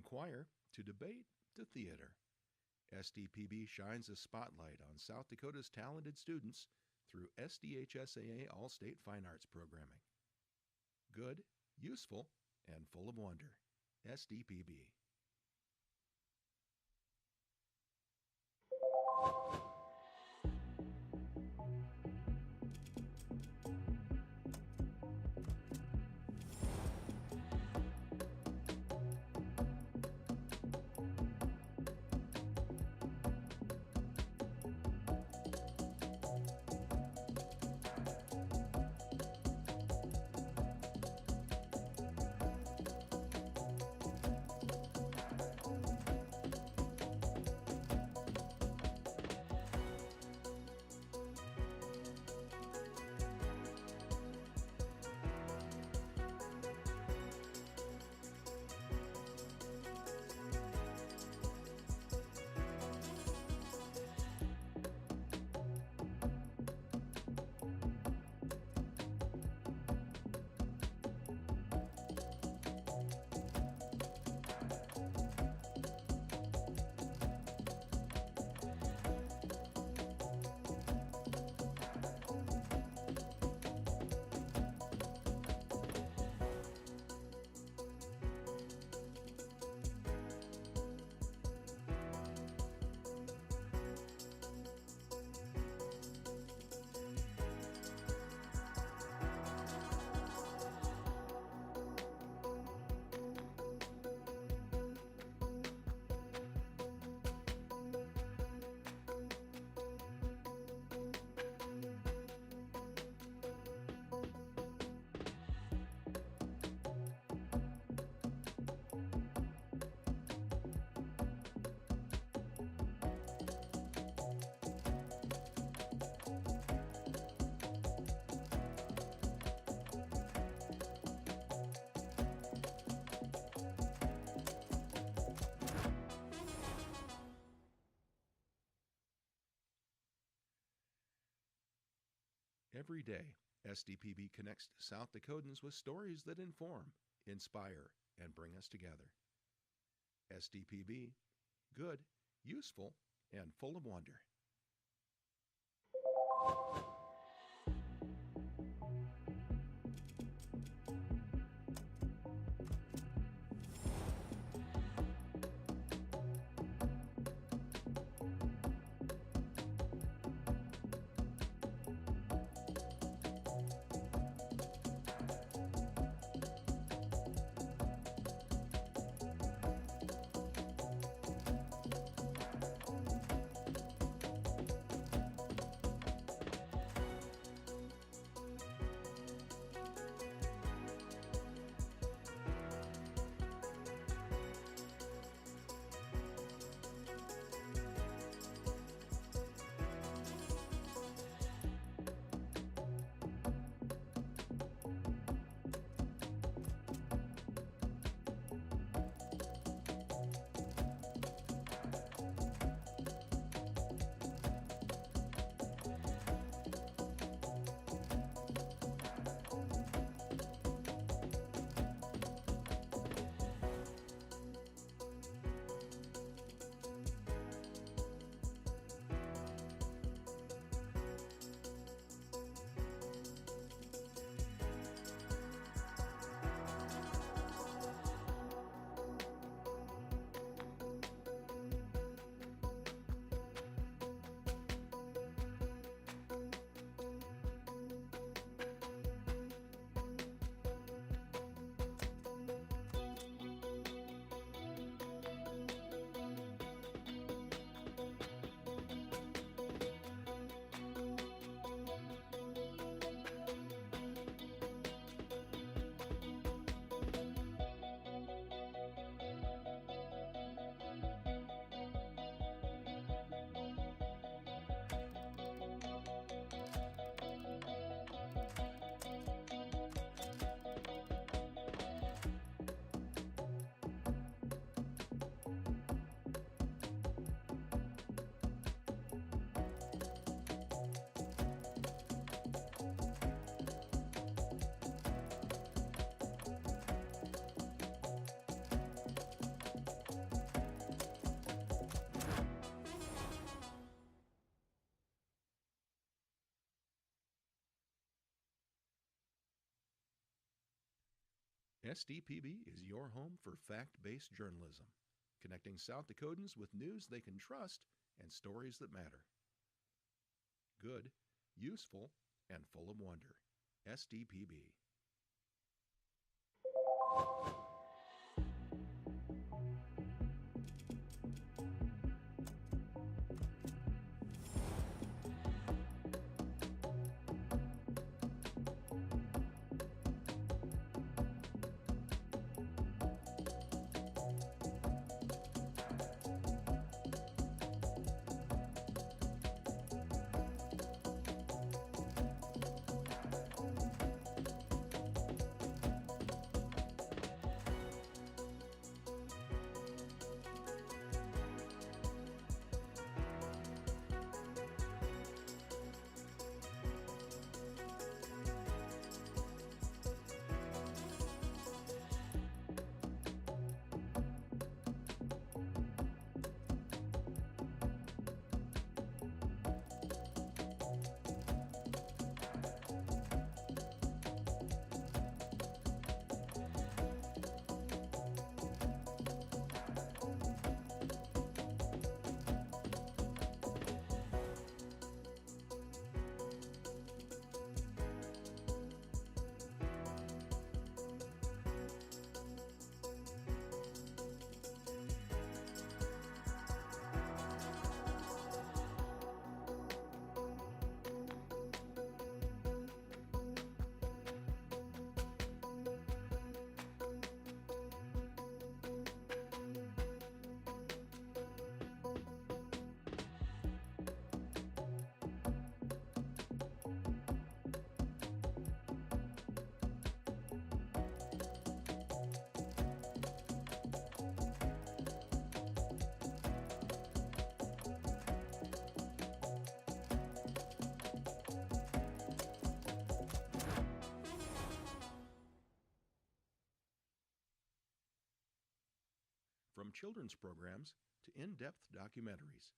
From choir to debate to theater, SDPB shines a spotlight on South Dakota's talented students through SDHSAA All-State Fine Arts programming. Good, useful, and full of wonder. SDPB. Every day, SDPB connects South Dakotans with stories that inform, inspire, and bring us together. SDPB, good, useful, and full of wonder. SDPB is your home for fact-based journalism, connecting South Dakotans with news they can trust and stories that matter. Good, useful, and full of wonder. SDPB. From children's programs to in-depth documentaries,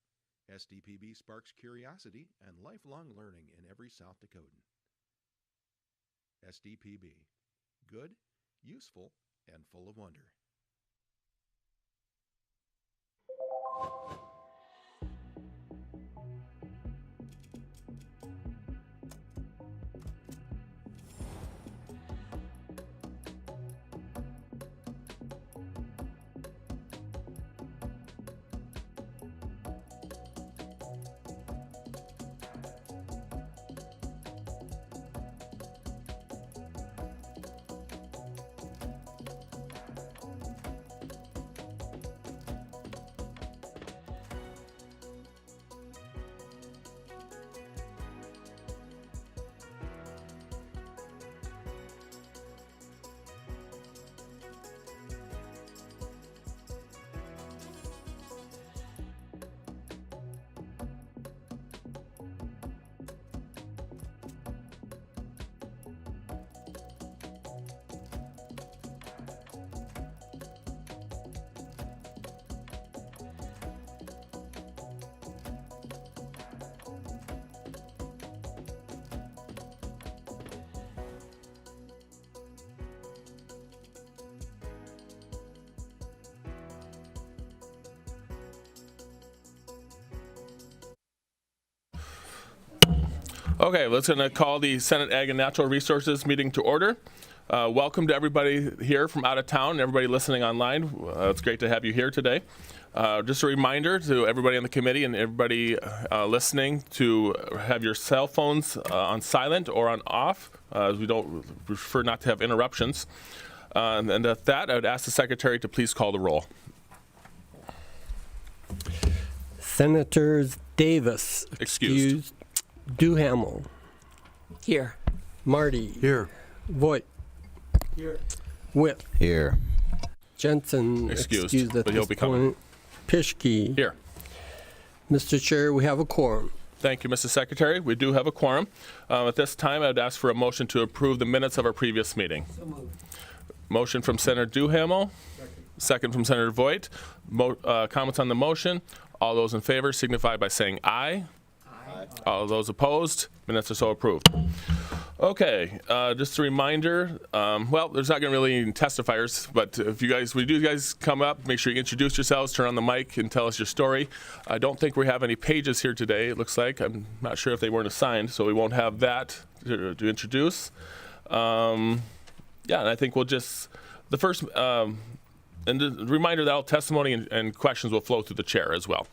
SDPB sparks curiosity and lifelong learning in every South Dakotan. SDPB. Good, useful, and full of wonder. Okay, let's going to call the Senate Ag and Natural Resources meeting to order. Welcome to everybody here from out of town and everybody listening online. It's great to have you here today. Just a reminder to everybody on the committee and everybody listening to have your cell phones on silent or on off, as we don't prefer not to have interruptions. And at that, I would ask the secretary to please call the roll. Senators Davis. Excused. Duhamel. Here. Marty. Here. Voigt. Here. Whip. Here. Jensen. Excused, at but he'll this be coming. point. Pischke. Here. Mr. Chair, we have a quorum. Thank you, Mr. Secretary. We do have a quorum. At this time, I would ask for a motion to approve the minutes of our previous meeting. So moved. Motion from Senator Duhamel. Second from Senator Voigt. Comments on the motion. All those in favor signify by saying aye. Aye. All those opposed, minutes are so approved. Okay, just a reminder, well, there's not going to really any testifiers, but if you guys come up, make sure you introduce yourselves, turn on the mic, and tell us your story. I don't think we have any pages here today, it looks like. I'm not sure if they weren't assigned, so we won't have that to introduce. And I think we'll just, the first, and the reminder that all testimony and questions will flow through the chair as well.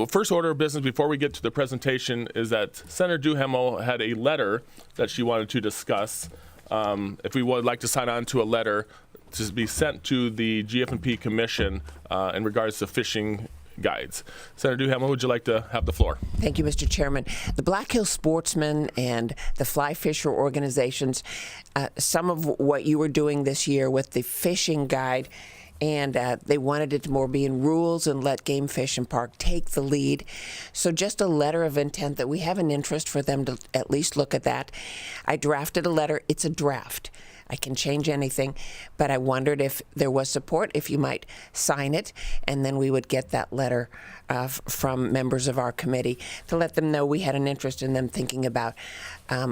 First order of business before we get to the presentation is that Senator Duhamel had a letter that she wanted to discuss. If we would like to sign on to a letter to be sent to the GF&P Commission in regards to fishing guides. Senator Duhamel, would you like to have the floor? Thank you, Mr. Chairman. The Black Hills Sportsmen and the Fly Fisher organizations, some of what you were doing this year with the fishing guide, and they wanted it to more be in rules and let Game Fish and Park take the lead. So just a letter of intent that we have an interest for them to at least look at that. I drafted a letter. It's a draft. I can change anything, but I wondered if there was support, if you might sign it, and then we would get that letter from members of our committee to let them know we had an interest in them thinking about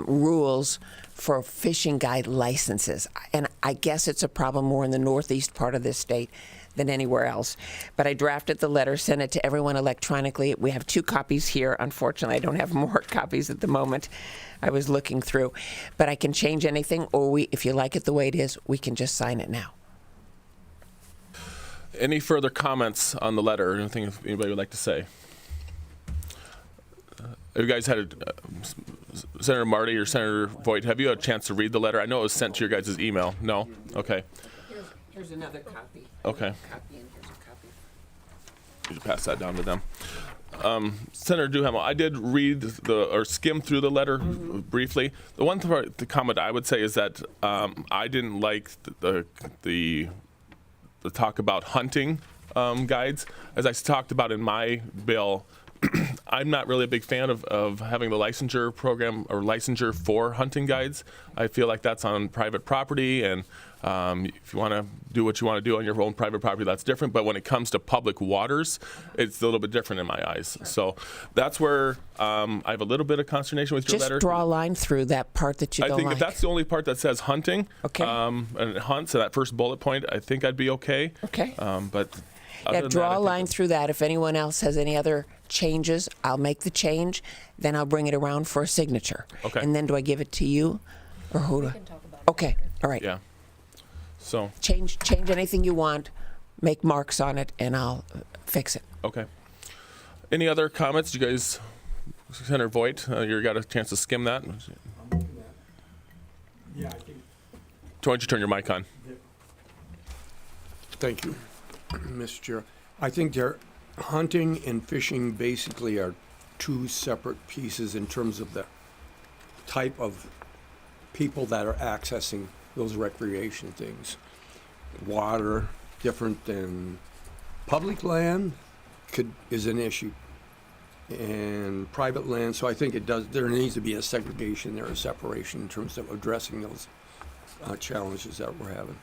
rules for fishing guide licenses. And I guess it's a problem more in the northeast part of this state than anywhere else. But I drafted the letter, sent it to everyone electronically. We have 2 copies here. Unfortunately, I don't have more copies at the moment. I was looking through. But I can change anything, or if you like it the way it is, we can just sign it now. Any further comments on the letter or anything anybody would like to say? You guys had Senator Marty or Senator Voigt, have you had a chance to read the letter? I know it was sent to your guys' email. No? Okay. Here's another copy. Okay. Copy, and here's a copy. You can pass that down to them. Senator Duhamel, I did read or skim through the letter briefly. The one the comment I would say is that I didn't like the talk about hunting guides. As I talked about in my bill, I'm not really a big fan of having the licensure program or licensure for hunting guides. I feel like that's on private property, and if you want to do what you want to do on your own private property, that's different. But when it comes to public waters, it's a little bit different in my eyes. So that's where I have a little bit of consternation with your letter. Just draw a line through that part that you don't like. I think if that's the only part that says hunting, okay. And it hunts, so that first bullet point, I think I'd be okay. Okay. But yeah, draw a line through that. If anyone else has any other changes, I'll make the change. Then I'll bring it around for a signature. Okay. And then do I give it to you, or who? Okay. All right. Yeah. So. Change anything you want. Make marks on it, and I'll fix it. Okay. Any other comments? You guys, Senator Voigt, you got a chance to skim that? Yeah, I think. Why don't you turn your mic on? Thank you, Mr. Chair. I think hunting and fishing basically are 2 separate pieces in terms of the type of people that are accessing those recreation things. Water, different than public land, is an issue, and private land. So I think there needs to be a segregation there, a separation in terms of addressing those challenges that we're having.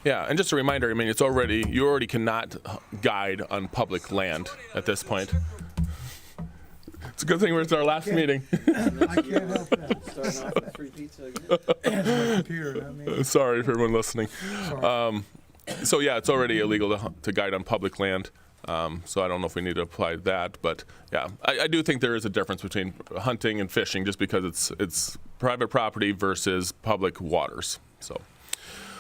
Yeah, and just a reminder, I mean, you already cannot guide on public land at this point. It's a good thing it's our last meeting. I can't help that. Starting off with free pizza again. My computer, not me. Sorry for everyone listening. So yeah, it's already illegal to guide on public land. So I don't know if we need to apply that, but yeah, I do think there is a difference between hunting and fishing, just because it's private property versus public waters. So.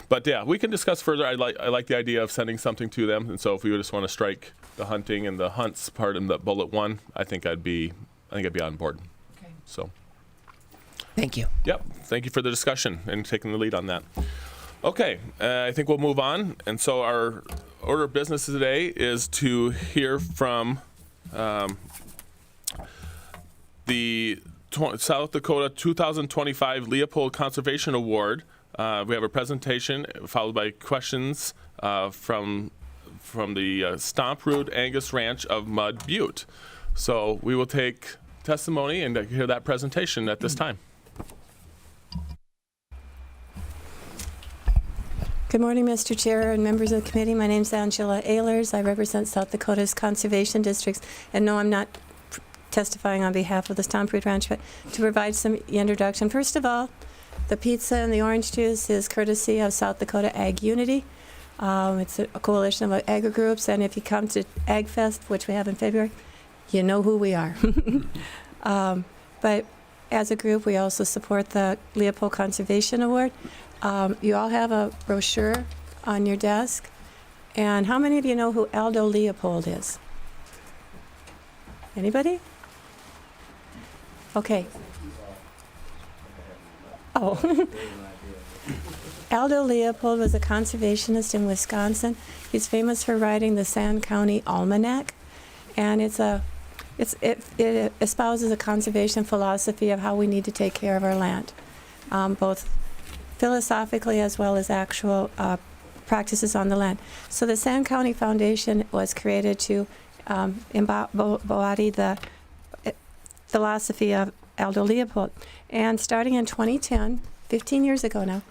But yeah, we can discuss further. I like the idea of sending something to them, and so if we just want to strike the hunting and the hunts part in the bullet 1, I think I'd be on board. Okay. So. Thank you. Yep. Thank you for the discussion and taking the lead on that. Okay, I think we'll move on. And so our order of business today is to hear from the South Dakota 2025 Leopold Conservation Award. We have a presentation followed by questions from the Stomp Root Angus Ranch of Mud Butte. So we will take testimony and hear that presentation at this time. Good morning, Mr. Chair and members of the committee. My name is Angela Ehlers. I represent South Dakota's conservation districts. And no, I'm not testifying on behalf of the Stomproot Ranch, but to provide some introduction. First of all, the pizza and the orange juice is courtesy of South Dakota Ag Unity. It's a coalition of agri groups, and if you come to Ag Fest, which we have in February, you know who we are. But as a group, we also support the Leopold Conservation Award. You all have a brochure on your desk. And how many of you know who Aldo Leopold is? Anybody? Okay. Oh. Aldo Leopold was a conservationist in Wisconsin. He's famous for writing the Sand County Almanac, and it espouses a conservation philosophy of how we need to take care of our land, both philosophically as well as actual practices on the land. So the Sand County Foundation was created to embody the philosophy of Aldo Leopold. And starting in 2010, 15 years ago now,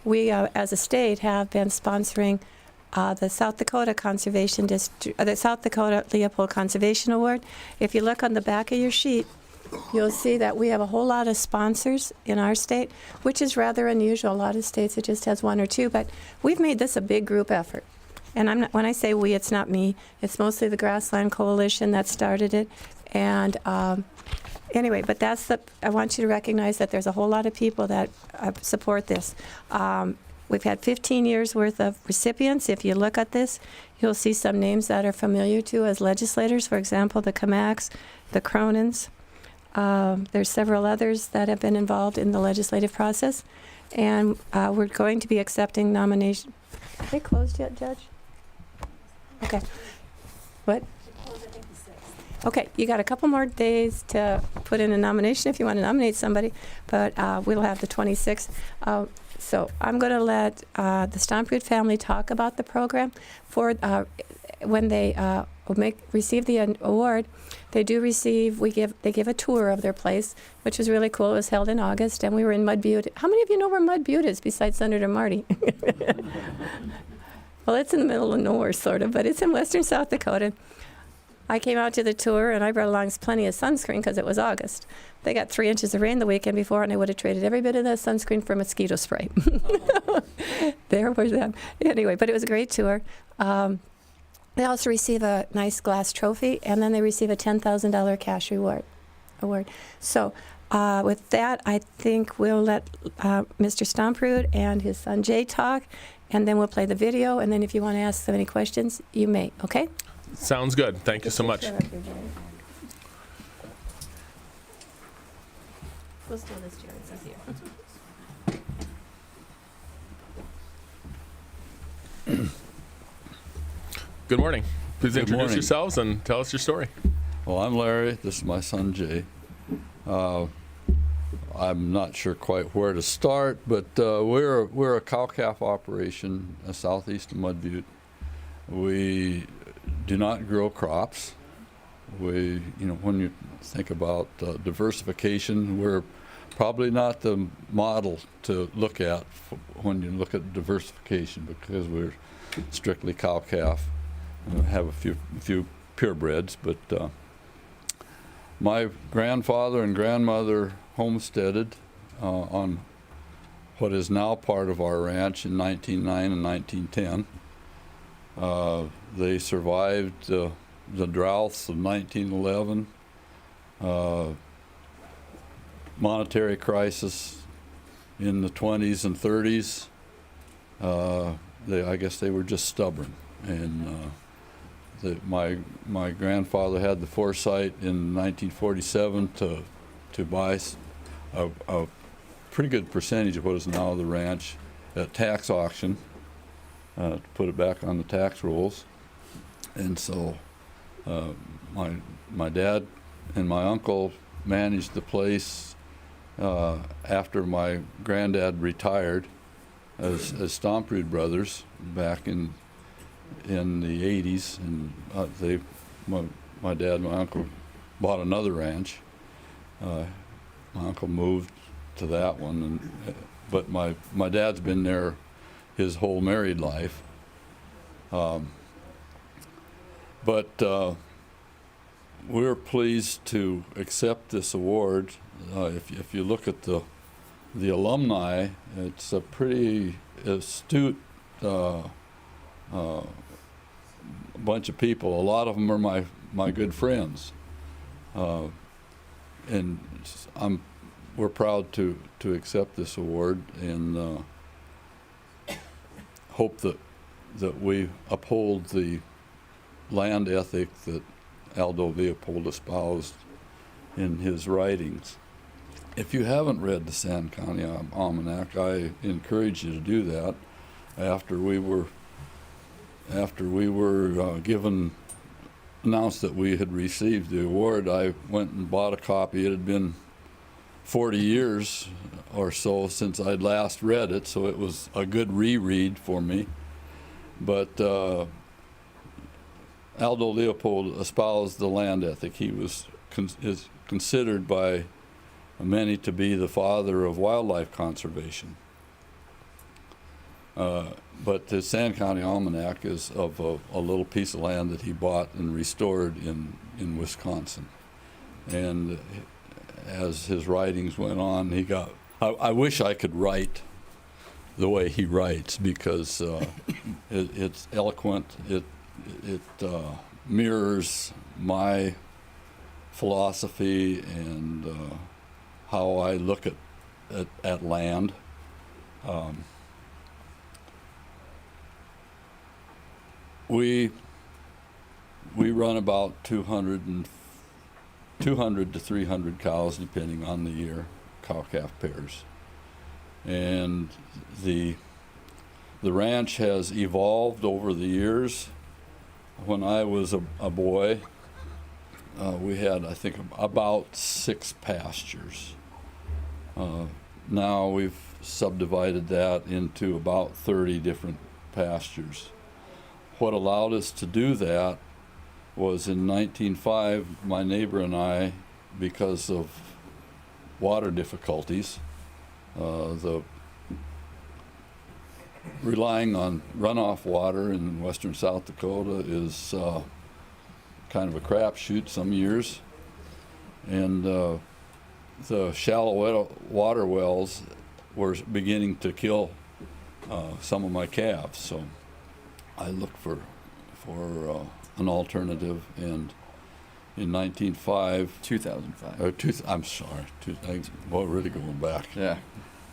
we as a state have been sponsoring the South Dakota Conservation the South Dakota Leopold Conservation Award. If you look on the back of your sheet, you'll see that we have a whole lot of sponsors in our state, which is rather unusual. A lot of states it just has one or two, but we've made this a big group effort. And when I say we, it's not me. It's mostly the Grassland Coalition that started it. And anyway, but I want you to recognize that there's a whole lot of people that support this. We've had 15 years worth of recipients. If you look at this, you'll see some names that are familiar to as legislators. For example, the Kamaks, the Cronins. There's several others that have been involved in the legislative process. And we're going to be accepting nomination. Are they closed yet, Judge? Okay. What? Okay, you got a couple more days to put in a nomination if you want to nominate somebody, but we'll have the 26th. So I'm going to let the Stomproot family talk about the program. For when they receive the award, they do receive. They give a tour of their place, which was really cool. It was held in August, and we were in Mud Butte. How many of you know where Mud Butte is besides Senator Marty? Well, it's in the middle of nowhere, sort of, but it's in western South Dakota. I came out to the tour, and I brought along plenty of sunscreen because it was August. They got 3 inches of rain the weekend before, and I would have traded every bit of that sunscreen for mosquito spray. There was them. Anyway, but it was a great tour. They also receive a nice glass trophy, and then they receive a $10,000 cash award. So with that, I think we'll let Mr. Stomproot and his son Jay talk, and then we'll play the video, and then if you want to ask them any questions, you may, okay? Sounds good. Thank you so much. We'll steal this chair. It's easier. Good morning. Please Good introduce morning. yourselves and tell us your story. Well, I'm Larry. This is my son Jay. I'm not sure quite where to start, but we're a cow-calf operation southeast of Mud Butte. We do not grow crops. When you think about diversification, we're probably not the model to look at when you look at diversification because we're strictly cow-calf. We have a few purebreds, but my grandfather and grandmother homesteaded on what is now part of our ranch in 1909 and 1910. They survived the droughts of 1911, monetary crisis in the 20s and 30s. I guess they were just stubborn, and my grandfather had the foresight in 1947 to buy a pretty good percentage of what is now the ranch at tax auction, to put it back on the tax rolls. And so my dad and my uncle managed the place after my granddad retired as Stomproot brothers back in the 80s, and my dad and my uncle bought another ranch. My uncle moved to that one, but my dad's been there his whole married life. But we're pleased to accept this award. If you look at the alumni, it's a pretty astute bunch of people. A lot of them are my good friends, and we're proud to accept this award, and hope that we uphold the land ethic that Aldo Leopold espoused in his writings. If you haven't read the Sand County Almanac, I encourage you to do that. After we were announced that we had received the award, I went and bought a copy. It had been 40 years or so since I'd last read it, so it was a good reread for me. But Aldo Leopold espoused the land ethic. He is considered by many to be the father of wildlife conservation. But the Sand County Almanac is of a little piece of land that he bought and restored in Wisconsin. And as his writings went on, I wish I could write the way he writes, because it's eloquent. It mirrors my philosophy and how I look at land. We run about 200 to 300 cows, depending on the year, cow-calf pairs. And the ranch has evolved over the years. When I was a boy, we had, I think, about 6 pastures. Now we've subdivided that into about 30 different pastures. What allowed us to do that was in 1905, my neighbor and I, because of water difficulties, relying on runoff water in western South Dakota is kind of a crapshoot some years, and the shallow water wells were beginning to kill some of my calves. So I looked for an alternative, and in 2005, I'm sorry, well, really going back. Yeah.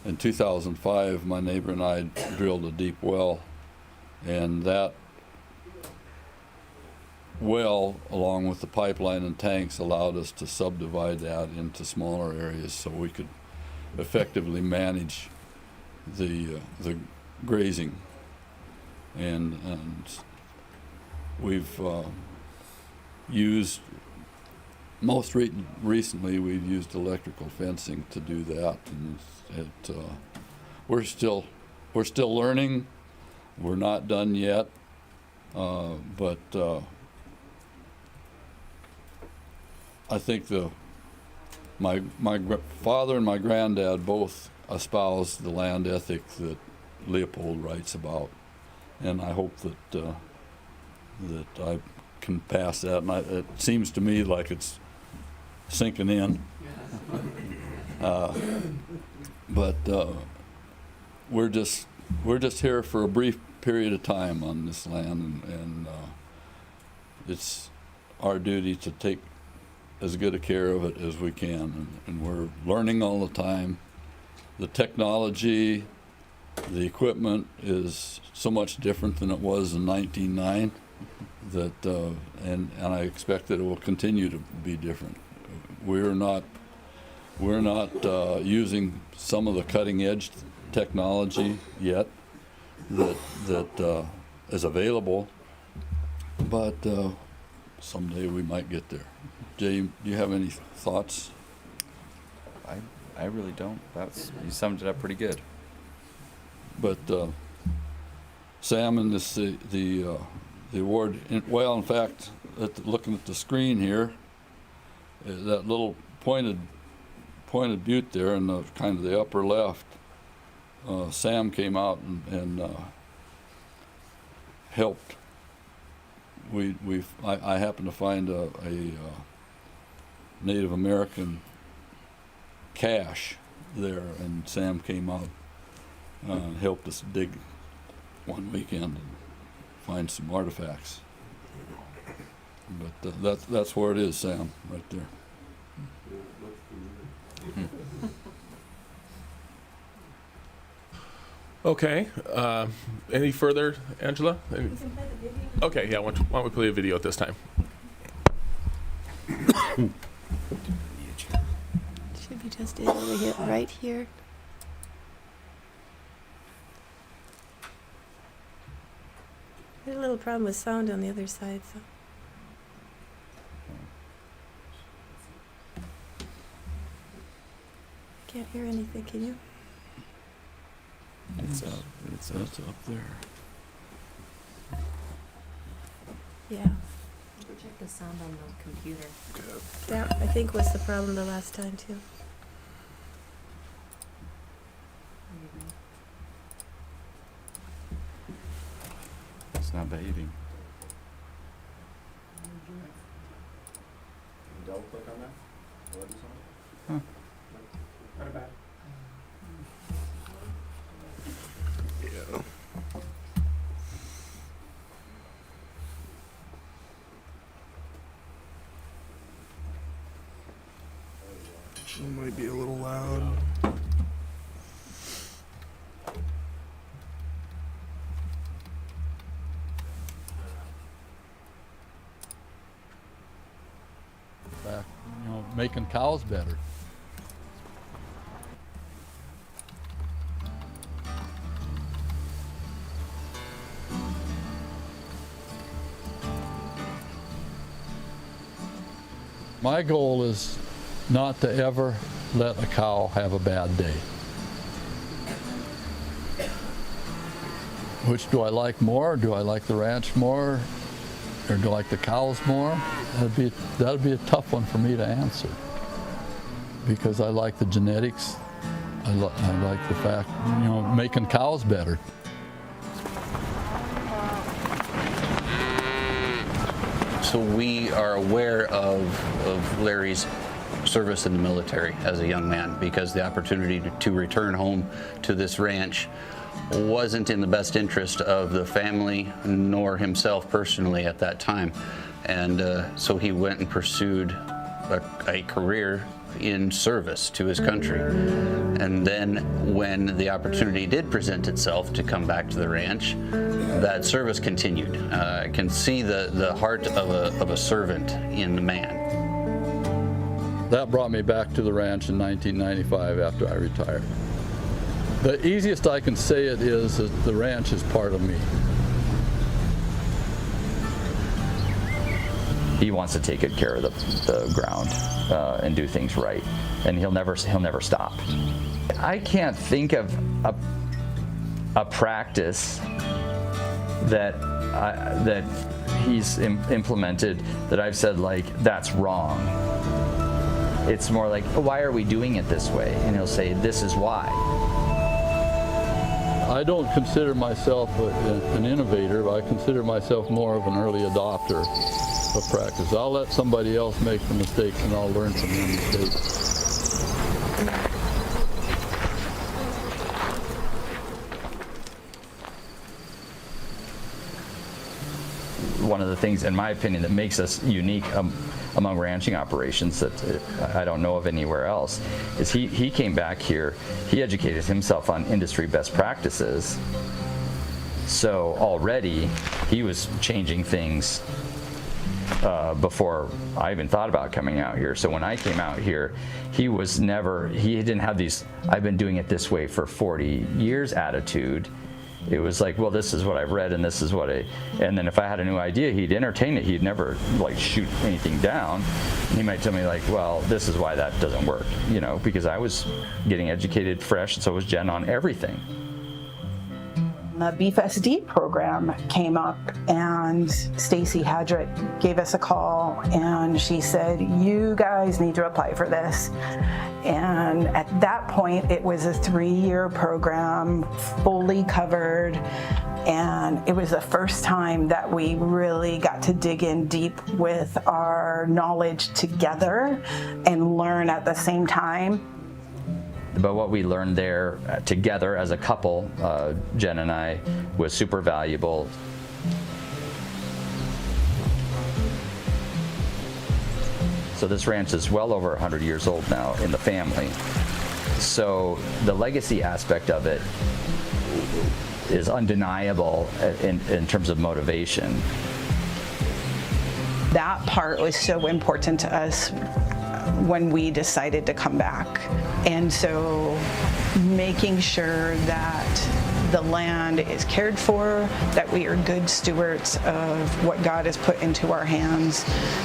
In 2005, my neighbor and I drilled a deep well, and that well, along with the pipeline and tanks, allowed us to subdivide that into smaller areas so we could effectively manage the grazing. And we've used, most recently we've used electrical fencing to do that, and we're still learning. We're not done yet, but I think my father and my granddad both espoused the land ethic that Leopold writes about, and I hope that I can pass that. And it seems to me like it's sinking in. But we're just here for a brief period of time on this land, and it's our duty to take as good a care of it as we can, and we're learning all the time. The technology, the equipment is so much different than it was in 1909 that and I expect that it will continue to be different. We're not using some of the cutting edge technology yet that is available, but someday we might get there. Jay, do you have any thoughts? I really don't. You summed it up pretty good. But Sam, and the award. Well, in fact, looking at the screen here, that little pointed butte there in the kind of the upper left, Sam came out and helped. I happened to find a Native American cache there, and Sam came out, helped us dig one weekend and find some artifacts. But that's where it is, Sam, right there. Okay. Any further, Angela? Okay, yeah, why don't we play a video at this time? Should be just it over here, right here. I had a little problem with sound on the other side, so. Can't hear anything, can you? It's up there. Yeah. Check the sound on the computer. That, I think, was the problem the last time, too. It's not behaving. Double click on that. Will that do something? Not bad. It might be a little loud. Back, making cows better. My goal is not to ever let a cow have a bad day. Which do I like more? Do I like the ranch more? Or do I like the cows more? That'd be a tough one for me to answer. Because I like the genetics. I like the fact, making cows better. So we are aware of Larry's service in the military as a young man, because the opportunity to return home to this ranch wasn't in the best interest of the family nor himself personally at that time. And so he went and pursued a career in service to his country. And then when the opportunity did present itself to come back to the ranch, that service continued. I can see the heart of a servant in the man. That brought me back to the ranch in 1995 after I retired. The easiest I can say it is that the ranch is part of me. He wants to take good care of the ground and do things right, and he'll never stop. I can't think of a practice that he's implemented that I've said, like, that's wrong. It's more like, why are we doing it this way? And he'll say, this is why. I don't consider myself an innovator, but I consider myself more of an early adopter of practice. I'll let somebody else make the mistakes and I'll learn from their mistakes. One of the things, in my opinion, that makes us unique among ranching operations that I don't know of anywhere else is he came back here, he educated himself on industry best practices. So already he was changing things before I even thought about coming out here. So when I came out here, he didn't have these, I've been doing it this way for 40 years attitude. It was like, well, this is what I've read and this is what and then if I had a new idea, he'd entertain it. He'd never like shoot anything down. He might tell me like, well, this is why that doesn't work, because I was getting educated fresh, and so was Jen on everything. The Beef SD program came up, and Stacy Hadrick gave us a call, and she said, you guys need to apply for this. And at that point, it was a 3-year program, fully covered, And it was the first time that we really got to dig in deep with our knowledge together and learn at the same time. But what we learned there together as a couple, Jen and I, was super valuable. So this ranch is well over 100 years old now in the family. So the legacy aspect of it is undeniable in terms of motivation. That part was so important to us when we decided to come back. And so making sure that the land is cared for, that we are good stewards of what God has put into our hands.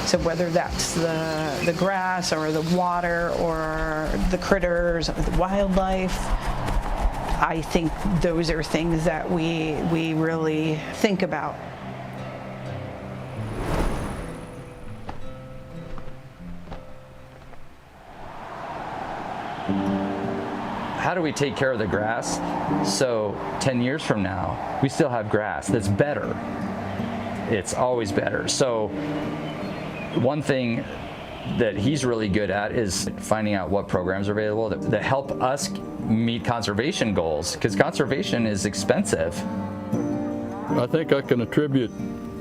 So whether that's the grass or the water or the critters, or the wildlife, I think those are things that we really think about. How do we take care of the grass so 10 years from now we still have grass that's better? It's always better. So one thing that he's really good at is finding out what programs are available that help us meet conservation goals, because conservation is expensive. I think I can attribute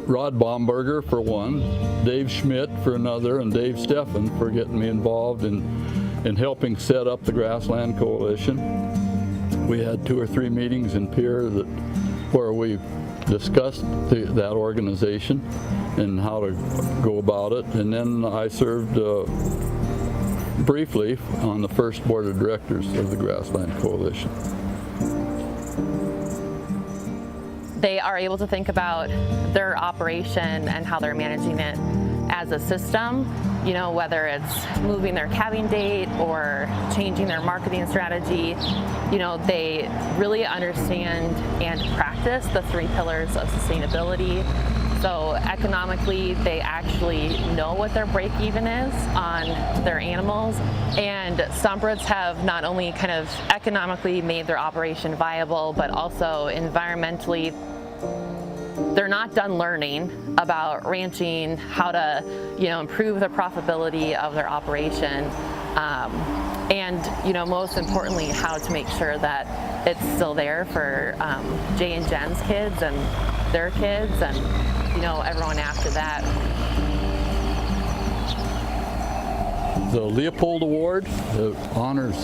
Rod Baumberger for one, Dave Schmidt for another, and Dave Steffen for getting me involved in helping set up the Grassland Coalition. We had 2 or 3 meetings in Pierre where we discussed that organization and how to go about it. And then I served briefly on the first board of directors of the Grassland Coalition. They are able to think about their operation and how they're managing it as a system, you know, whether it's moving their calving date or changing their marketing strategy. You know, they really understand and practice the 3 pillars of sustainability. So economically, they actually know what their break even is on their animals. And Stomp-Roots have not only kind of economically made their operation viable, but also environmentally, they're not done learning about ranching, how to, you know, improve the profitability of their operation, and, you know, most importantly, how to make sure that it's still there for Jay and Jen's kids and their kids and, you know, everyone after that. The Leopold Award honors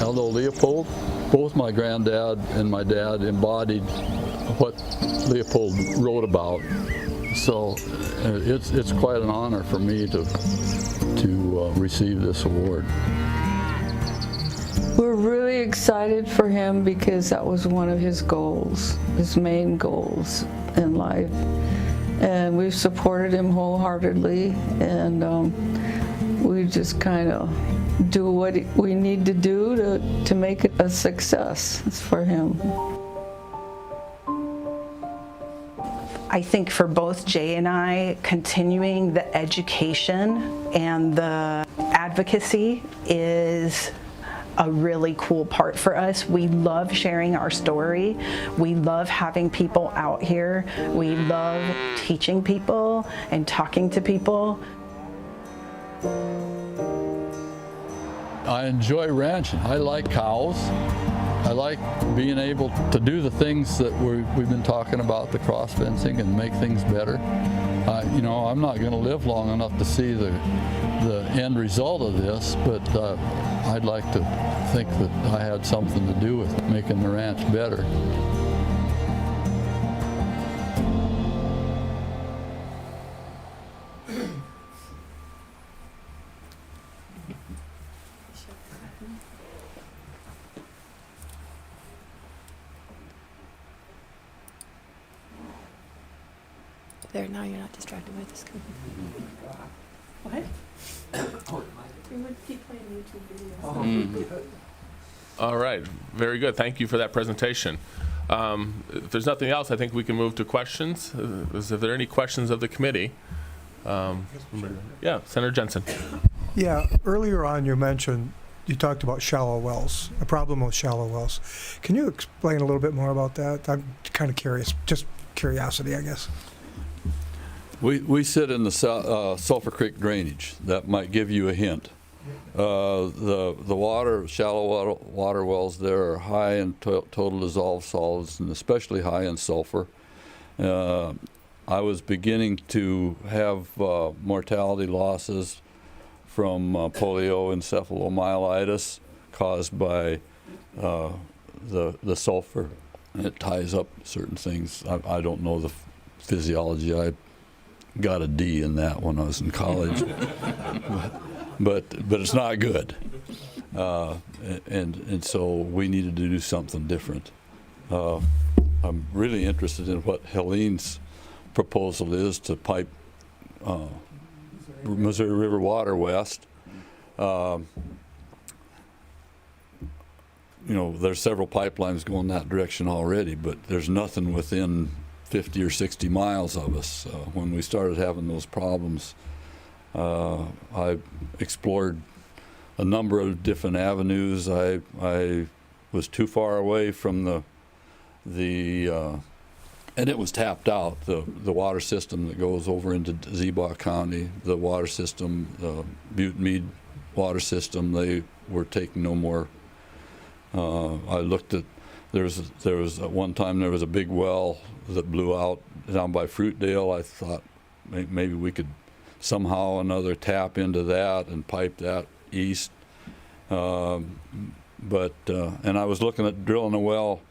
Aldo Leopold. Both my granddad and my dad embodied what Leopold wrote about. So it's quite an honor for me to receive this award. We're really excited for him because that was one of his goals, his main goals in life. And we've supported him wholeheartedly, and we just kind of do what we need to do to make it a success for him. I think for both Jay and I, continuing the education and the advocacy is a really cool part for us. We love sharing our story. We love having people out here. We love teaching people and talking to people. I enjoy ranching. I like cows. I like being able to do the things that we've been talking about, the cross fencing, and make things better. You know, I'm not going to live long enough to see the end result of this, but I'd like to think that I had something to do with making the ranch better. There, now you're not distracted by this. What? We would keep playing YouTube videos. All right, very good. Thank you for that presentation. If there's nothing else, I think we can move to questions. Is there any questions of the committee? Yeah, Senator Jensen. Yeah, earlier on you mentioned you talked about shallow wells, a problem with shallow wells. Can you explain a little bit more about that? I'm kind of curious, just curiosity, I guess. We sit in the Sulphur Creek drainage. That might give you a hint. The shallow water wells there are high in total dissolved solids, and especially high in sulfur. I was beginning to have mortality losses from polioencephalomyelitis caused by the sulfur. It ties up certain things. I don't know the physiology. I got a D in that when I was in college, but it's not good, and so we needed to do something different. I'm really interested in what Helene's proposal is to pipe Missouri River water west. There's several pipelines going that direction already, but there's nothing within 50 or 60 miles of us. When we started having those problems, I explored a number of different avenues. I was too far away from and it was tapped out, the water system that goes over into Ziebach County, the water system, the Butte-Meade water system, they were taking no more. I looked at, there was at one time there was a big well that blew out down by Fruitdale. I thought maybe we could somehow or another tap into that and pipe that east. And I was looking at drilling a well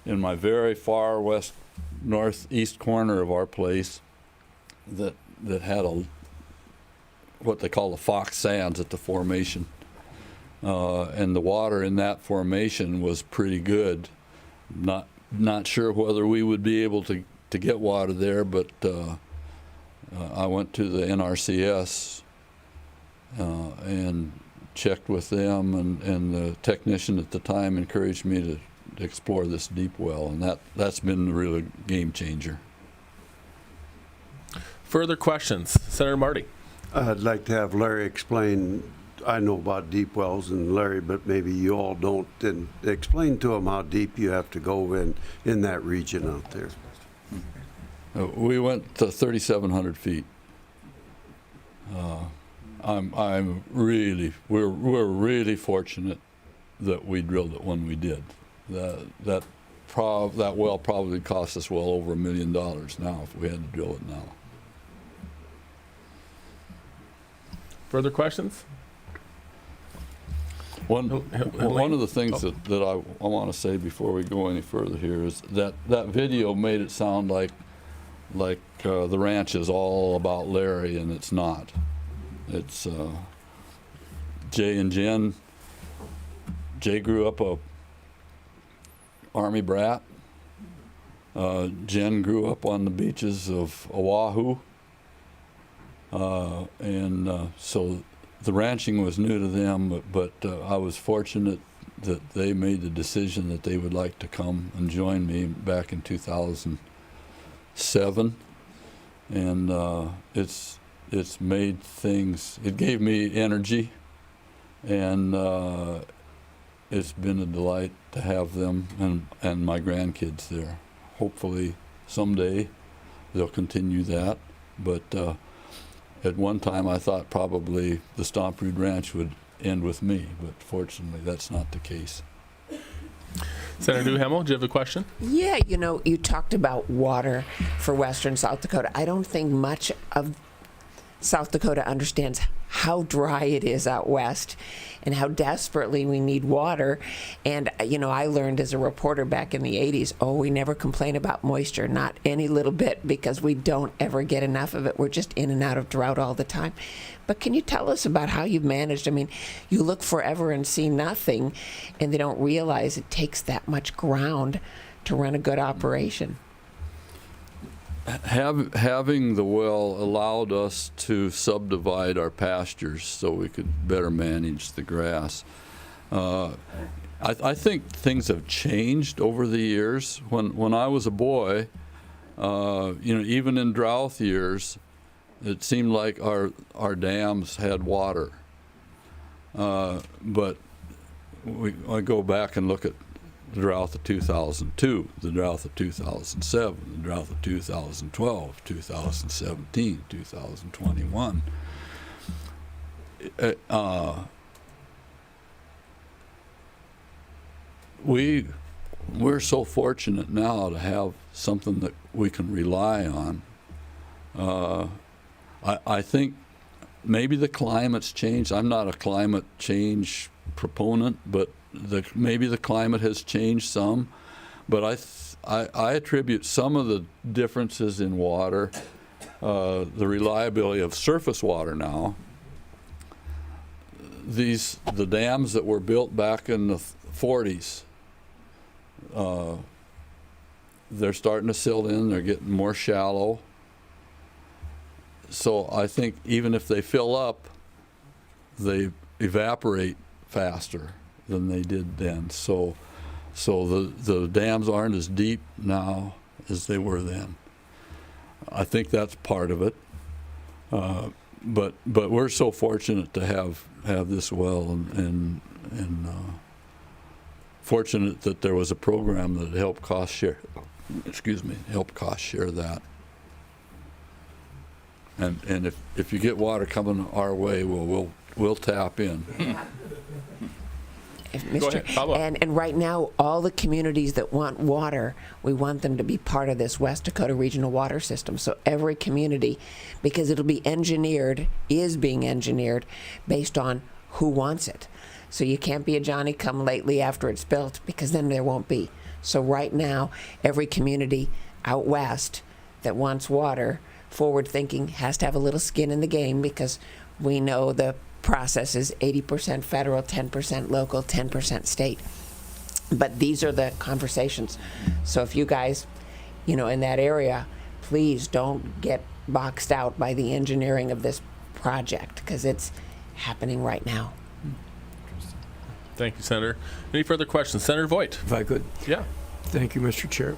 in my very far west northeast corner of our place that had what they call the Fox Sands at the formation. And the water in that formation was pretty good. Not sure whether we would be able to get water there, but I went to the NRCS and checked with them, and the technician at the time encouraged me to explore this deep well, and that's been a real game changer. Further questions? Senator Marty. I'd like to have Larry explain. I know about deep wells and Larry, but maybe you all don't. And explain to him how deep you have to go in that region out there. We went to 3,700 feet. We're really fortunate that we drilled it when we did. That well probably cost us well over $1 million now if we had to drill it now. Further questions? One of the things that I want to say before we go any further here is that video made it sound like the ranch is all about Larry, and it's not. It's Jay and Jen. Jay grew up a Army brat. Jen grew up on the beaches of Oahu, and so the ranching was new to them, but I was fortunate that they made the decision that they would like to come and join me back in 2007, and it's made things, it gave me energy, and it's been a delight to have them and my grandkids there. Hopefully someday they'll continue that, but at one time I thought probably the Stomprood Ranch would end with me, but fortunately that's not the case. Senator Duhamel, do you have a question? Yeah, you talked about water for western South Dakota. I don't think much of South Dakota understands how dry it is out west and how desperately we need water. And, I learned as a reporter back in the 80s, we never complain about moisture, not any little bit, because we don't ever get enough of it. We're just in and out of drought all the time. But can you tell us about how you've managed? I mean, you look forever and see nothing, and they don't realize it takes that much ground to run a good operation. Having the well allowed us to subdivide our pastures so we could better manage the grass. I think things have changed over the years. When I was a boy, even in drought years, it seemed like our dams had water. But I go back and look at the drought of 2002, the drought of 2007, the drought of 2012, 2017, 2021. We're so fortunate now to have something that we can rely on. I think maybe the climate's changed. I'm not a climate change proponent, but maybe the climate has changed some. But I attribute some of the differences in water, the reliability of surface water now. The dams that were built back in the 40s, they're starting to silt in. They're getting more shallow. So I think even if they fill up, they evaporate faster than they did then. So the dams aren't as deep now as they were then. I think that's part of it. But we're so fortunate to have this well, and fortunate that there was a program that helped cost share. Help cost share that. And if you get water coming our way, we'll tap in. Go ahead. And right now, all the communities that want water, we want them to be part of this West Dakota Regional Water System. So every community, because it'll be is being engineered based on who wants it. So you can't be a Johnny-come-lately after it's built, because then there won't be. So right now, every community out west that wants water, forward-thinking, has to have a little skin in the game, because we know the process is 80% federal, 10% local, 10% state. But these are the conversations. So if you guys, in that area, please don't get boxed out by the engineering of this project, because it's happening right now. Thank you, Senator. Any further questions? Senator Voigt. If I could. Yeah. Thank you, Mr. Chair.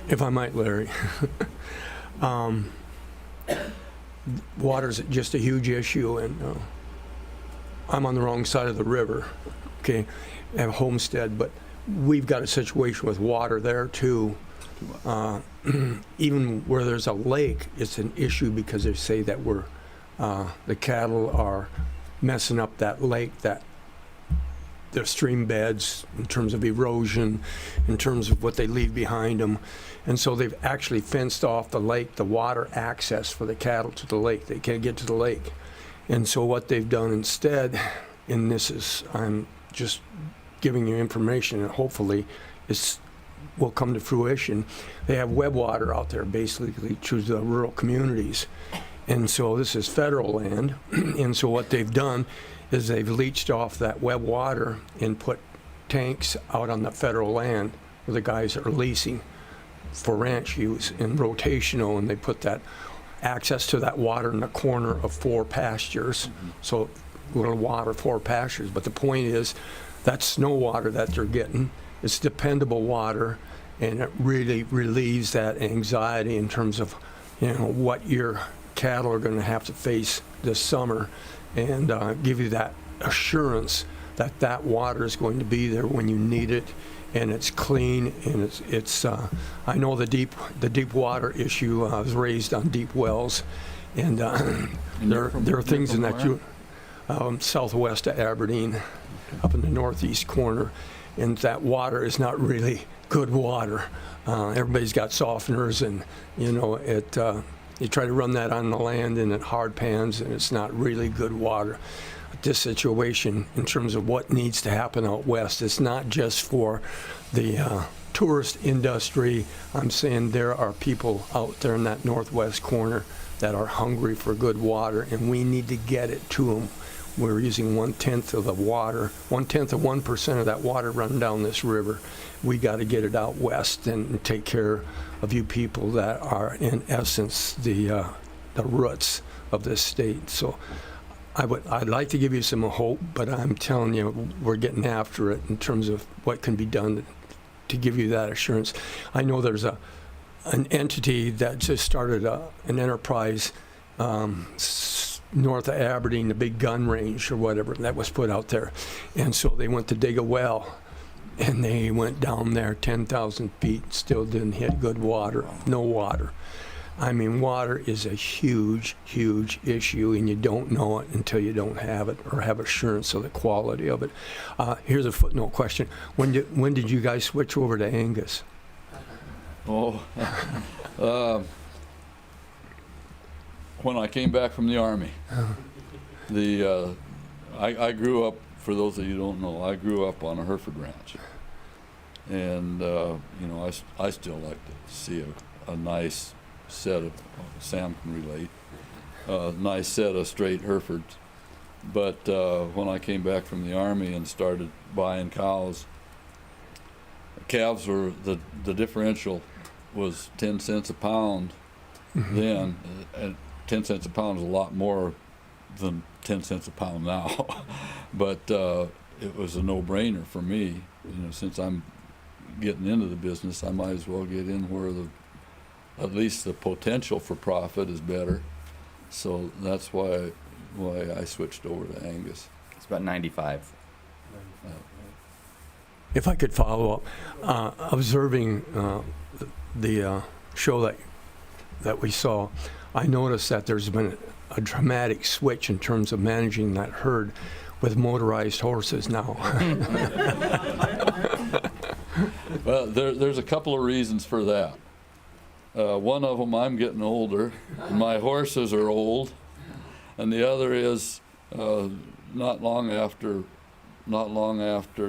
If I might, Larry. Water's just a huge issue, and I'm on the wrong side of the river, okay, I have a homestead, but we've got a situation with water there too. Even where there's a lake, it's an issue, because they say that the cattle are messing up that lake, that their stream beds, in terms of erosion, in terms of what they leave behind them. And so they've actually fenced off the lake, the water access for the cattle to the lake. They can't get to the lake. And so what they've done instead, and this is, I'm just giving you information, and hopefully will come to fruition. They have web water out there, basically, to the rural communities. And so this is federal land. And so what they've done is they've leached off that web water and put tanks out on the federal land where the guys are leasing for ranch use and rotational, and they put that access to that water in the corner of 4 pastures. So little water, 4 pastures. But the point is, that snow water that they're getting, it's dependable water, and it really relieves that anxiety in terms of, what your cattle are going to have to face this summer, and give you that assurance that that water is going to be there when you need it, and it's clean, and it's I know the deep water issue was raised on deep wells, and there are things in that southwest of Aberdeen, up in the northeast corner, and that water is not really good water. Everybody's got softeners, and you try to run that on the land, and it hard pans, and it's not really good water. This situation, in terms of what needs to happen out west, it's not just for the tourist industry. I'm saying there are people out there in that northwest corner that are hungry for good water, and we need to get it to them. We're using 1/10 of the water, 1/10 of 1% of that water running down this river. We got to get it out west and take care of you people that are, in essence, the roots of this state. So I'd like to give you some hope, but I'm telling you, we're getting after it in terms of what can be done to give you that assurance. I know there's an entity that just started an enterprise north of Aberdeen, the big gun range or whatever that was put out there. And so they went to dig a well, and they went down there 10,000 feet, still didn't hit good water, no water. I mean, water is a huge, huge issue, and you don't know it until you don't have it or have assurance of the quality of it. Here's a footnote question. When did you guys switch over to Angus? When I came back from the Army. I grew up, for those of you who don't know, I grew up on a Hereford ranch. And, you know, I still like to see a nice set of, Sam can relate, a nice set of straight Herefords. But when I came back from the Army and started buying cows, calves were, the differential was 10 cents a pound then, and 10 cents a pound is a lot more than 10 cents a pound now. But it was a no-brainer for me. You know, since I'm getting into the business, I might as well get in where at least the potential for profit is better. So that's why I switched over to Angus. It's about 95. If I could follow up, observing the show that we saw, I noticed that there's been a dramatic switch in terms of managing that herd with motorized horses now. Well, there's a couple of reasons for that. One of them, I'm getting older, and my horses are old, and the other is not long after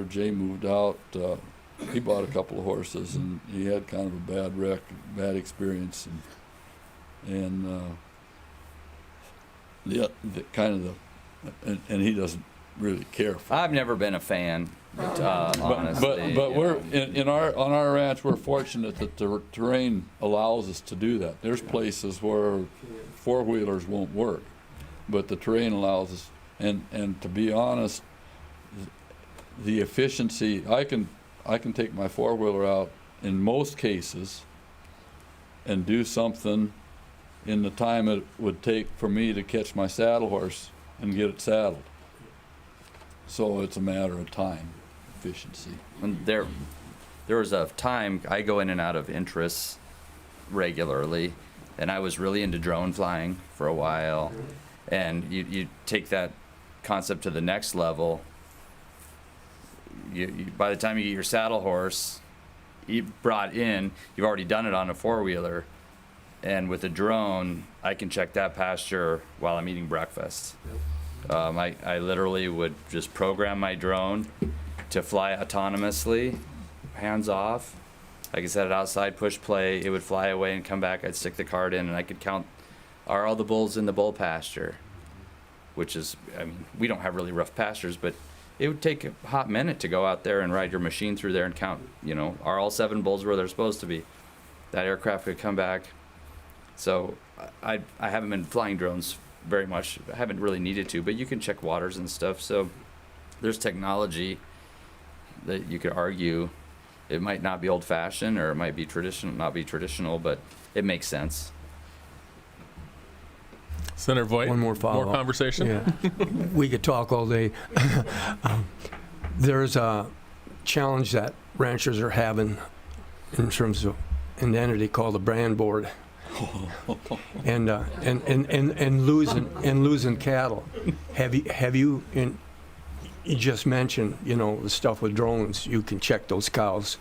Jay moved out, he bought a couple of horses, and he had kind of a bad experience, and he doesn't really care. I've never been a fan, honestly. But we're on our ranch. We're fortunate that the terrain allows us to do that. There's places where four-wheelers won't work, but the terrain allows us. And to be honest, the efficiency, I can take my four-wheeler out in most cases and do something in the time it would take for me to catch my saddle horse and get it saddled. So it's a matter of time, efficiency. And there was a time I go in and out of interests regularly, and I was really into drone flying for a while. And you take that concept to the next level. You by the time you get your saddle horse brought in, you've already done it on a four-wheeler. And with a drone, I can check that pasture while I'm eating breakfast. I literally would just program my drone to fly autonomously, hands off. I could set it outside, push play, it would fly away and come back. I'd stick the card in, and I could count, are all the bulls in the bull pasture? Which is, I mean, we don't have really rough pastures, but it would take a hot minute to go out there and ride your machine through there and count, you know, are all 7 bulls where they're supposed to be? That aircraft could come back. So I haven't been flying drones very much. I haven't really needed to, but you can check waters and stuff. So there's technology that you could argue it might not be old-fashioned, or it might be not be traditional, but it makes sense. Senator Voigt, one more follow-up. More conversation? Yeah. We could talk all day. There's a challenge that ranchers are having in terms of an entity called the brand board. and losing cattle. Have you just mentioned, you know, the stuff with drones, you can check those cows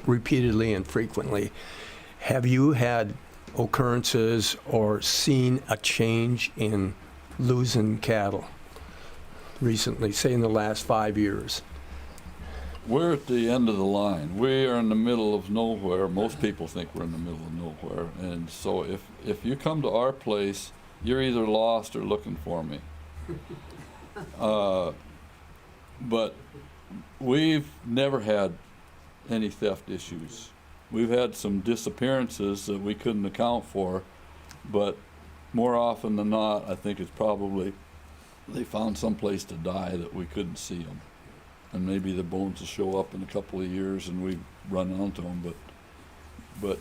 repeatedly and frequently. Have you had occurrences or seen a change in losing cattle recently, say in the last 5 years? We're at the end of the line. We are in the middle of nowhere. Most people think we're in the middle of nowhere. And so if you come to our place, you're either lost or looking for me. But we've never had any theft issues. We've had some disappearances that we couldn't account for, but more often than not, I think it's probably they found some place to die that we couldn't see them. And maybe the bones will show up in a couple of years and we run onto them. But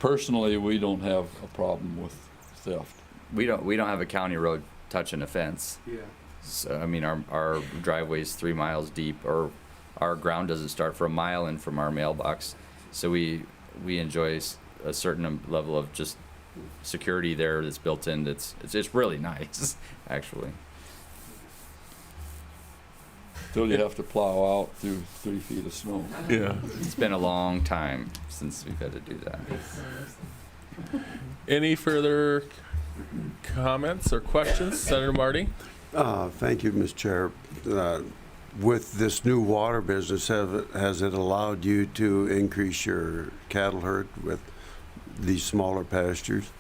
personally, we don't have a problem with theft. we don't have a county road touching a fence. Yeah. So I mean, our driveway's 3 miles deep, or our ground doesn't start for a mile in from our mailbox. So we enjoy a certain level of just security there that's built in. It's really nice, actually. Till you have to plow out through 3 feet of snow. Yeah. It's been a long time since we've had to do that. Any further comments or questions, Senator Marty? Thank you, Mr. Chair. With this new water business, has it allowed you to increase your cattle herd with these smaller pastures?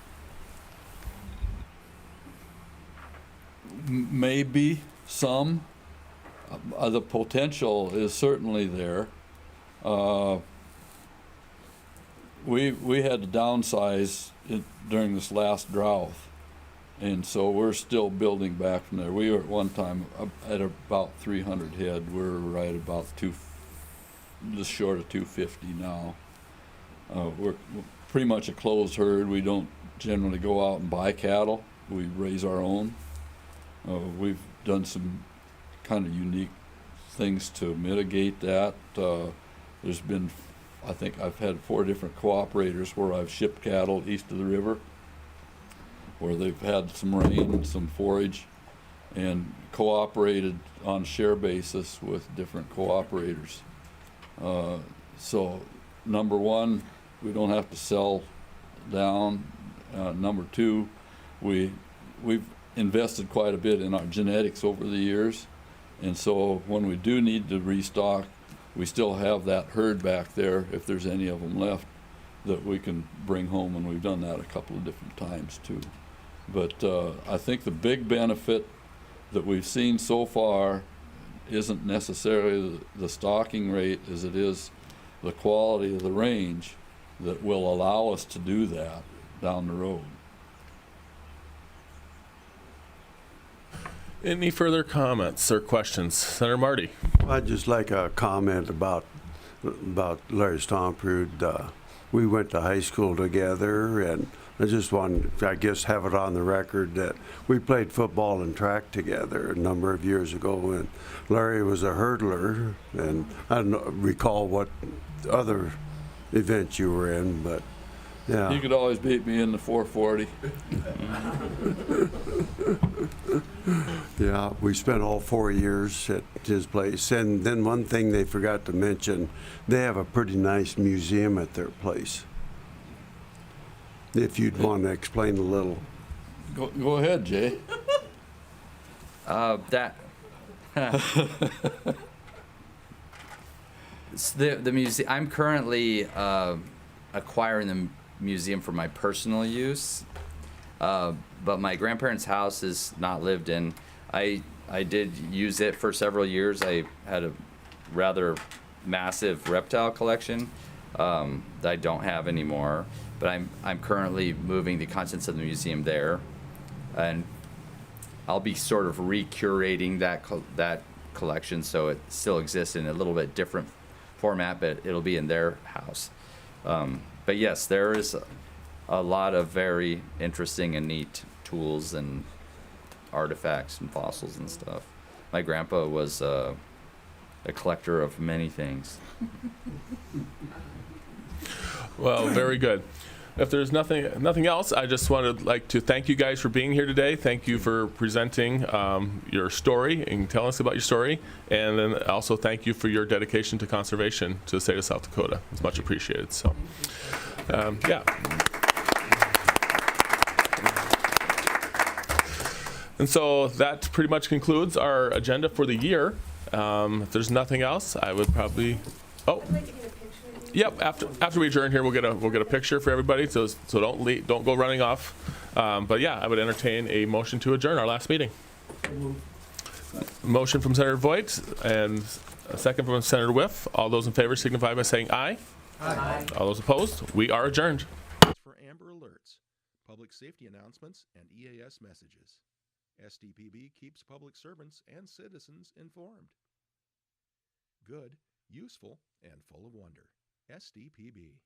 Maybe some. The potential is certainly there. We had to downsize during this last drought, and so we're still building back from there. We were at one time at about 300 head. We're right about just short of 250 now. We're pretty much a closed herd. We don't generally go out and buy cattle. We raise our own. We've done some kind of unique things to mitigate that. There's been, I think I've had 4 different cooperators where I've shipped cattle east of the river, where they've had some rain and some forage, and cooperated on share basis with different cooperators. So number one, we don't have to sell down. Number two, we've invested quite a bit in our genetics over the years, and so when we do need to restock, we still have that herd back there, if there's any of them left, that we can bring home, and we've done that a couple of different times too. But I think the big benefit that we've seen so far isn't necessarily the stocking rate as it is the quality of the range that will allow us to do that down the road. Any further comments or questions? Senator Marty. I'd just like a comment about Larry Stomprud. We went to high school together, and I just want to, I guess, have it on the record that we played football and track together a number of years ago, and Larry was a hurdler, and I don't recall what other events you were in, but yeah. You could always beat me in the 440. Yeah, we spent all 4 years at his place. And then one thing they forgot to mention, they have a pretty nice museum at their place. If you'd want to explain a little. Go ahead, Jay. The museum. I'm currently acquiring the museum for my personal use, but my grandparents' house is not lived in. I did use it for several years. I had a rather massive reptile collection that I don't have anymore. But I'm currently moving the contents of the museum there, and I'll be sort of recurating that collection so it still exists in a little bit different format, but it'll be in their house. But yes, there is a lot of very interesting and neat tools and artifacts and fossils and stuff. My grandpa was a collector of many things. Well, very good. If there's nothing else, I just wanted like to thank you guys for being here today. Thank you for presenting your story and telling us about your story. And then also thank you for your dedication to conservation to the state of South Dakota. It's much appreciated. So, yeah. And so that pretty much concludes our agenda for the year. If there's nothing else, I would probably, yep. After we adjourn here, we'll get a picture for everybody. So don't go running off. But yeah, I would entertain a motion to adjourn our last meeting. Motion from Senator Voigt and a second from Senator Whiff. All those in favor signify by saying aye. Aye. All those opposed, we are adjourned. For Amber Alerts, public safety announcements, and EAS messages, SDPB keeps public servants and citizens informed. Good, useful, and full of wonder. SDPB.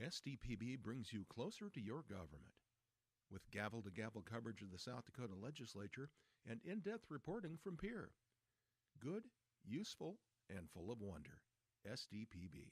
SDPB brings you closer to your government. With gavel-to-gavel coverage of the South Dakota legislature and in-depth reporting from Pierre. Good, useful, and full of wonder. SDPB.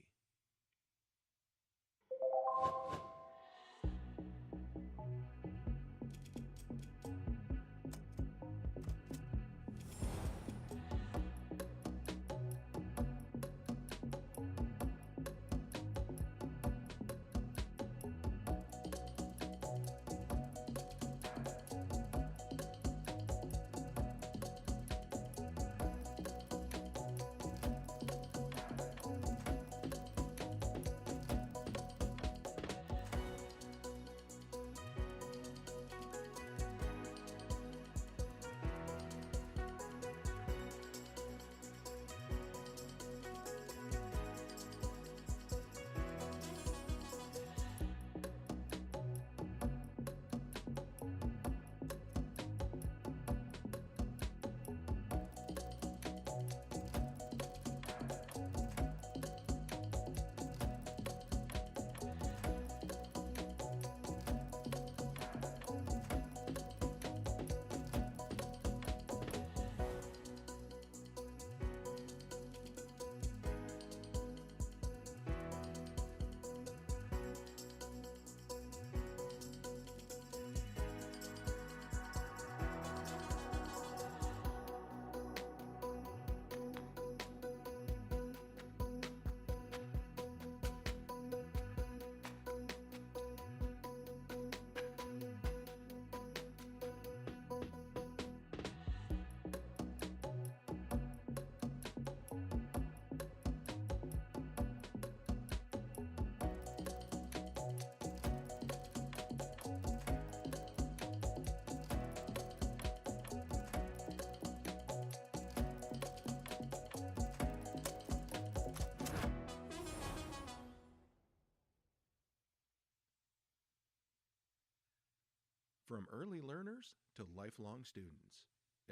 From early learners to lifelong students,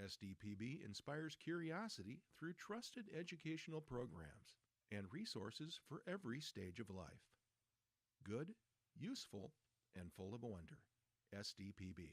SDPB inspires curiosity through trusted educational programs and resources for every stage of life. Good, useful, and full of wonder. SDPB.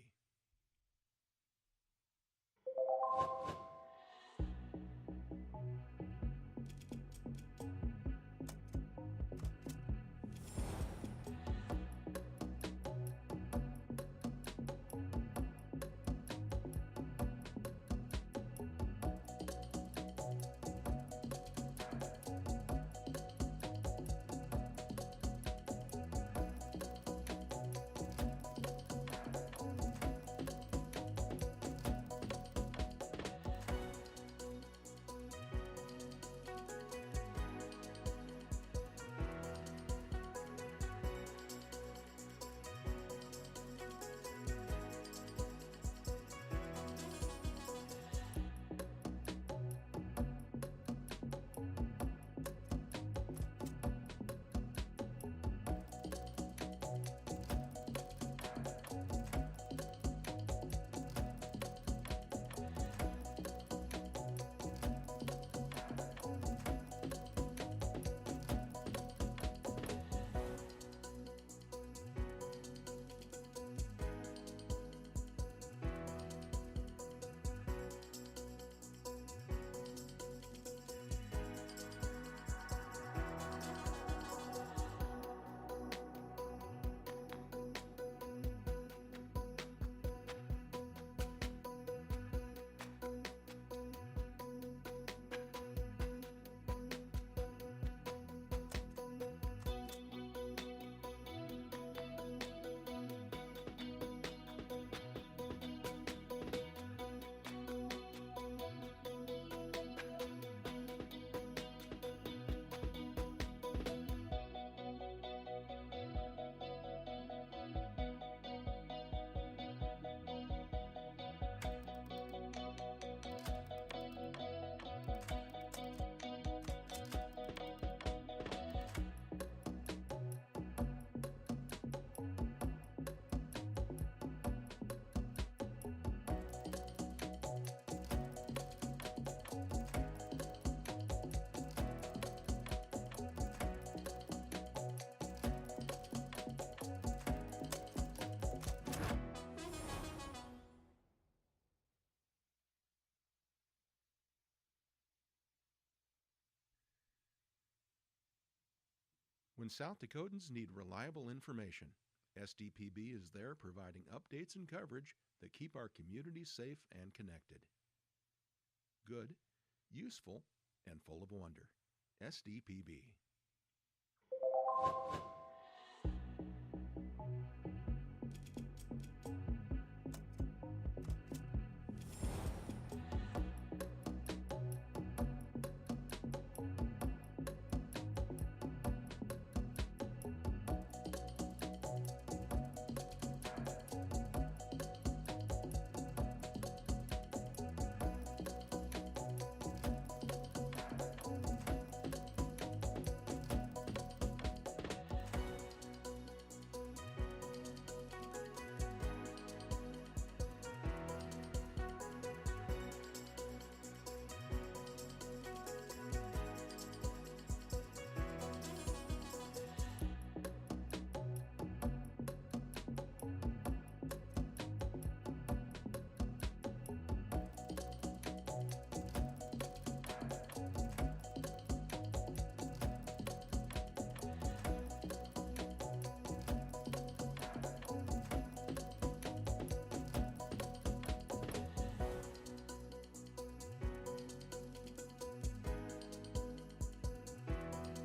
When South Dakotans need reliable information, SDPB is there providing updates and coverage that keep our communities safe and connected. Good, useful, and full of wonder. SDPB.